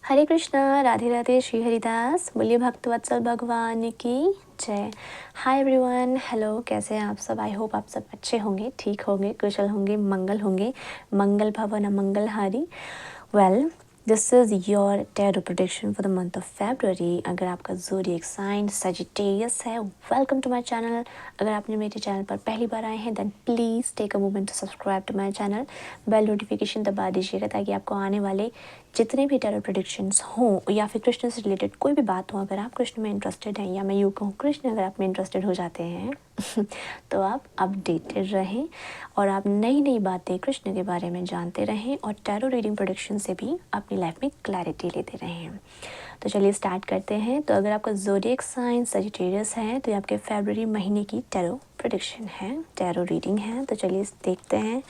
हरे कृष्णा, राधे राधे, श्री हरिदास, बोलिए भक्तवत्सल भगवान की जय। हाय एवरीवन, हेलो, कैसे हैं आप सब? आई होप आप सब अच्छे होंगे, ठीक होंगे, कुशल होंगे, मंगल भवन अमंगल हारी। Well, this is your tarot prediction for the month of February. अगर आपका ज़ोडिएक साइन सजिटेरियस है, वेलकम टू माय चैनल। अगर आपने मेरे चैनल पर पहली बार आए हैं then please take a moment to subscribe to my channel, bell notification दबा दीजिएगा ताकि आपको आने वाले जितने भी टैरो प्रेडिक्शंस हों या फिर कृष्ण से रिलेटेड कोई भी बात हो, अगर आप कृष्ण में इंटरेस्टेड हैं या मैं यूँ कहूँ कृष्ण अगर आप में इंटरेस्टेड हो जाते हैं तो आप अपडेटेड रहें और आप नई नई बातें कृष्ण के बारे में जानते रहें और टैरो रीडिंग प्रेडिक्शन से भी अपनी लाइफ में क्लैरिटी लेते रहें। तो चलिए स्टार्ट करते हैं। तो अगर आपका ज़ोडिएक साइन सजिटेरियस है तो ये आपके फरवरी महीने की टैरो प्रेडिक्शन है, टैरो रीडिंग है। तो चलिए देखते हैं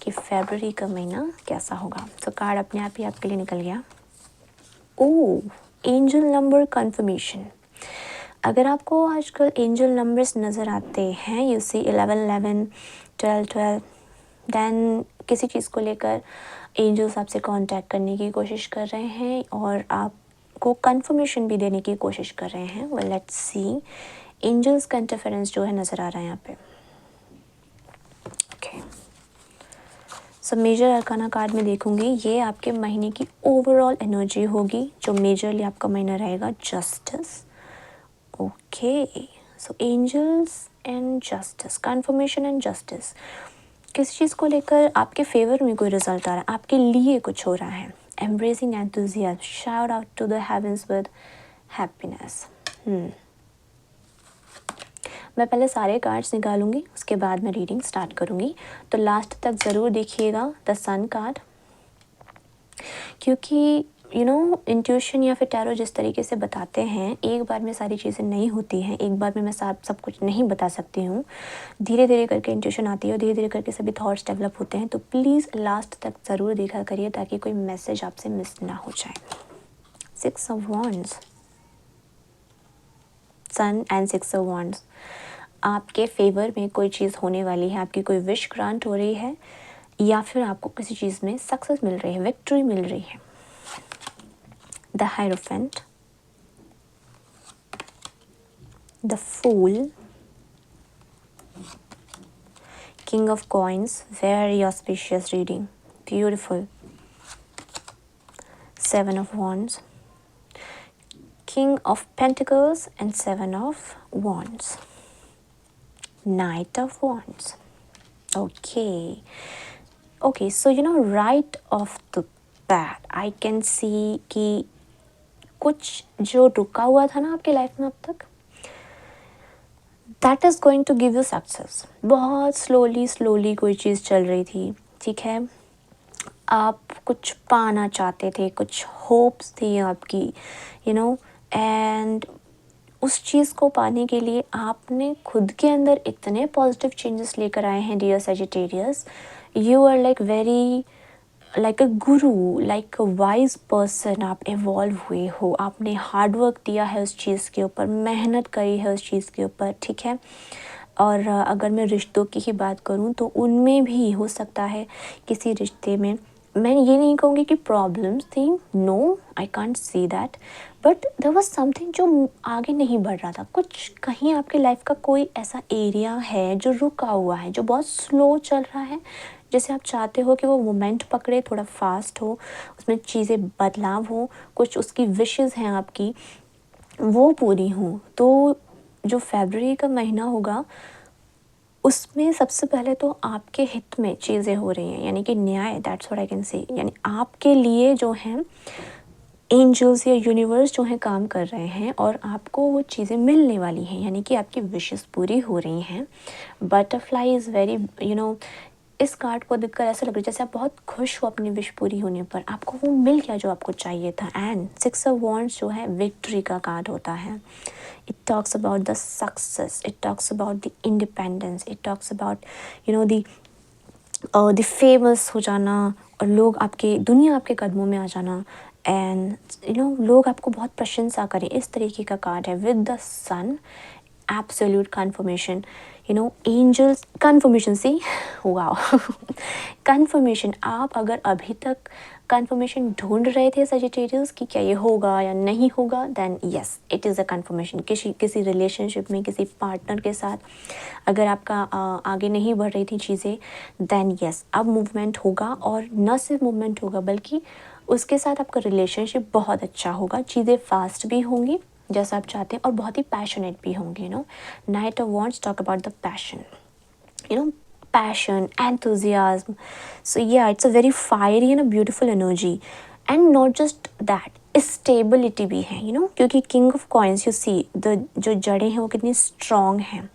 कि फरवरी का महीना कैसा होगा। तो कार्ड अपने आप ही आपके लिए निकल गया। ओह, एंजल नंबर कंफर्मेशन। अगर आपको आजकल एंजल नंबर्स नज़र आते हैं, यू सी 11 12 12, देन किसी चीज़ को लेकर एंजल्स आपसे कांटेक्ट करने की कोशिश कर रहे हैं और आपको कंफर्मेशन भी देने की कोशिश कर रहे हैं। वेल, लेट्स सी एंजल्स का इंटरफेरेंस जो है नज़र आ रहा है यहाँ पे। Okay, so major arcana card में देखूंगी, ये आपके महीने की ओवरऑल एनर्जी होगी। जो मेजरली आपका महीना रहेगा justice. Okay, so angels and justice, confirmation and justice. किसी चीज़ को लेकर आपके फेवर में कोई रिजल्ट आ रहा है, आपके लिए कुछ हो रहा है। Embracing enthusiasm, shout out to the heavens with happiness. मैं पहले सारे कार्ड्स निकालूंगी, उसके बाद मैं रीडिंग स्टार्ट करूंगी। तो लास्ट तक ज़रूर देखिएगा द सन कार्ड, क्योंकि इंट्यूशन या फिर टैरो जिस तरीके से बताते हैं, एक बार में सारी चीज़ें नहीं होती हैं, एक बार में मैं सब कुछ नहीं बता सकती हूँ। धीरे धीरे करके इंट्यूशन आती है और धीरे धीरे करके सभी थॉट्स डेवलप होते हैं। तो प्लीज़ लास्ट तक ज़रूर देखा करिए ताकि कोई मैसेज आपसे मिस ना हो जाए। 6 of wands, sun and 6 of wands. आपके फेवर में कोई चीज़ होने वाली है, आपकी कोई विश ग्रांट हो रही है या फिर आपको किसी चीज़ में सक्सेस मिल रही है, विक्ट्री मिल रही है। The Hierophant, the Fool, King of Coins, very auspicious reading, beautiful. 7 of Wands, King of Pentacles and 7 of Wands, Knight of Wands. Okay, so right off the bat I can see कि कुछ जो रुका हुआ था ना आपके life में अब तक, that is going to give you success. बहुत स्लोली कोई चीज़ चल रही थी, ठीक है, आप कुछ पाना चाहते थे, कुछ होप्स थी आपकी, एंड उस चीज़ को पाने के लिए आपने खुद के अंदर इतने पॉजिटिव चेंजेस लेकर आए हैं dear Sagittarius. You are like very like a guru, like a wise person. आप इवॉल्व हुए हो, आपने हार्ड वर्क दिया है उस चीज़ के ऊपर, मेहनत करी है उस चीज़ के ऊपर, ठीक है। और अगर मैं रिश्तों की ही बात करूं तो उनमें भी हो सकता है किसी रिश्ते में, मैं ये नहीं कहूँगी कि प्रॉब्लम्स थी, no I can't see that, but there was something जो आगे नहीं बढ़ रहा था। कुछ कहीं आपके लाइफ का कोई ऐसा एरिया है जो रुका हुआ है, जो बहुत स्लो चल रहा है, जैसे आप चाहते हो कि वो मोमेंट पकड़े, थोड़ा फास्ट हो, उसमें चीज़ें बदलाव हो, कुछ उसकी विशेज़ हैं आपकी वो पूरी हों। तो जो फरवरी का महीना होगा उसमें सबसे पहले तो आपके हित में चीज़ें हो रही हैं, यानी कि न्याय, that's what I can say, यानी आपके लिए जो हैं एंजल्स या यूनिवर्स जो हैं काम कर रहे हैं और आपको वो चीज़ें मिलने वाली हैं, यानी कि आपकी विशेस पूरी हो रही हैं। बटरफ्लाई इज़ वेरी इस कार्ड को देखकर ऐसा लग रहा है जैसे आप बहुत खुश हो अपनी विश पूरी होने पर, आपको वो मिल गया जो आपको चाहिए था। एंड 6 ऑफ वॉन्ड्स जो है विक्ट्री का कार्ड होता है। It talks about the success, it talks about the independence, it talks about the famous हो जाना और लोग आपके, दुनिया आपके कदमों में आ जाना, एंड लोग आपको बहुत प्रशंसा करें, इस तरीके का कार्ड है। With the sun, absolute confirmation, angels confirmation, see wow confirmation. आप अगर अभी तक कंफर्मेशन ढूंढ रहे थे सजिटेरियस कि क्या ये होगा या नहीं होगा, then yes it is a confirmation. किसी रिलेशनशिप में किसी पार्टनर के साथ अगर आपका आगे नहीं बढ़ रही थी चीज़ें, देन यस अब मूवमेंट होगा, और न सिर्फ मूवमेंट होगा बल्कि उसके साथ आपका रिलेशनशिप बहुत अच्छा होगा, चीज़ें फास्ट भी होंगी जैसा आप चाहते हैं और बहुत ही पैशनेट भी होंगे। Night of wants talk about the passion, passion, enthusiasm. So yeah, it's a very fiery and a beautiful energy. And not just that, stability भी है क्योंकि king of coins you see the जो जड़ें हैं वो कितनी स्ट्रॉन्ग हैं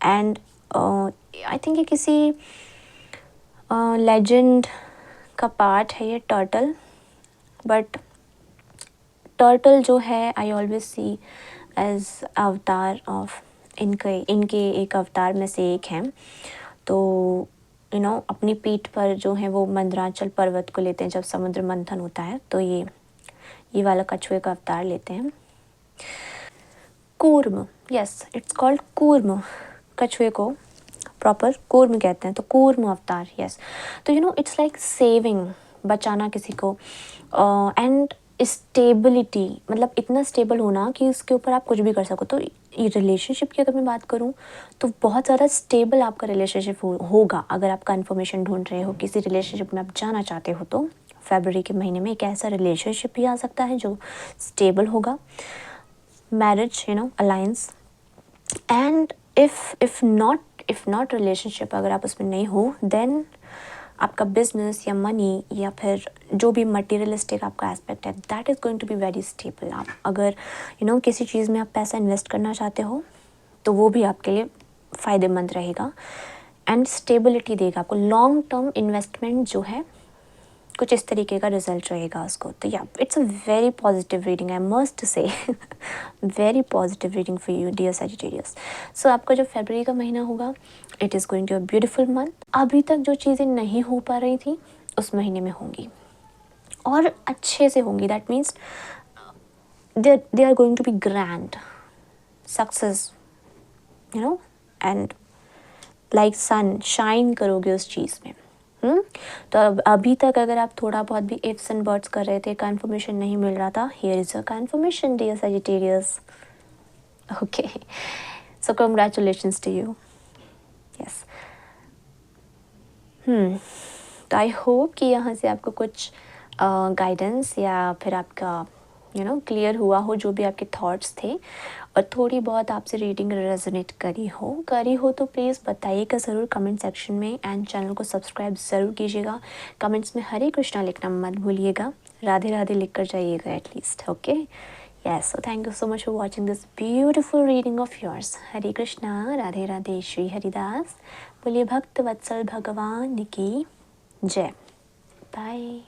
and I think ये किसी लेजेंड का पार्ट है ये टर्टल, बट टर्टल जो है आई ऑलवेज सी एज अवतार ऑफ इनके एक अवतार में से एक हैं। तो अपनी पीठ पर जो है वो मंदराचल पर्वत को लेते हैं जब समुद्र मंथन होता है, तो ये वाला कछुए का अवतार लेते हैं। कूर्म, यस इट्स कॉल्ड कूर्म, कछुए को प्रॉपर कूर्म कहते हैं, तो कूर्म अवतार यस। तो इट्स लाइक सेविंग, बचाना किसी को, एंड स्टेबिलिटी, मतलब इतना स्टेबल होना कि उसके ऊपर आप कुछ भी कर सको। तो ये रिलेशनशिप की अगर मैं बात करूँ तो बहुत ज़्यादा स्टेबल आपका रिलेशनशिप होगा। अगर आप कंफर्मेशन ढूंढ रहे हो, किसी रिलेशनशिप में आप जाना चाहते हो, तो फरवरी के महीने में एक ऐसा रिलेशनशिप भी आ सकता है जो स्टेबल होगा, marriage alliance. And if not relationship, अगर आप उसमें नहीं हो, देन आपका बिजनेस या मनी या फिर जो भी मटेरियलिस्टिक आपका एस्पेक्ट है, that is going to be very stable. आप अगर किसी चीज़ में आप पैसा इन्वेस्ट करना चाहते हो तो वो भी आपके लिए फ़ायदेमंद रहेगा एंड स्टेबिलिटी देगा आपको। लॉन्ग टर्म इन्वेस्टमेंट जो है कुछ इस तरीके का रिजल्ट रहेगा उसको। तो या it's a very positive reading, I must say very positive reading for you dear Sagittarius. So आपका जो फरवरी का महीना होगा, it is going to a beautiful month. अभी तक जो चीज़ें नहीं हो पा रही थी उस महीने में होंगी और अच्छे से होंगी। That means they are going to be grand success and like sun shine करोगे उस चीज़ में। तो अभी तक अगर आप थोड़ा बहुत भी इफ्स एंड बट्स कर रहे थे, कंफर्मेशन नहीं मिल रहा था, here is a confirmation dear Sagittarius. Okay, so congratulations to you. Yes, तो आई होप कि यहाँ से आपको कुछ गाइडेंस या फिर आपका क्लियर हुआ हो जो भी आपके थॉट्स थे, और थोड़ी बहुत आपसे रीडिंग रेजोनेट करी हो तो प्लीज़ बताइएगा ज़रूर कमेंट सेक्शन में, एंड चैनल को सब्सक्राइब ज़रूर कीजिएगा। कमेंट्स में हरे कृष्णा लिखना मत भूलिएगा, राधे राधे लिख कर जाइएगा at least. Okay, yes, so thank you so much for watching this beautiful reading of yours. Hare Krishna, Radhe Radhe, Shri Haridas. बोलिए भक्त वत्सल भगवान की जय। बाय।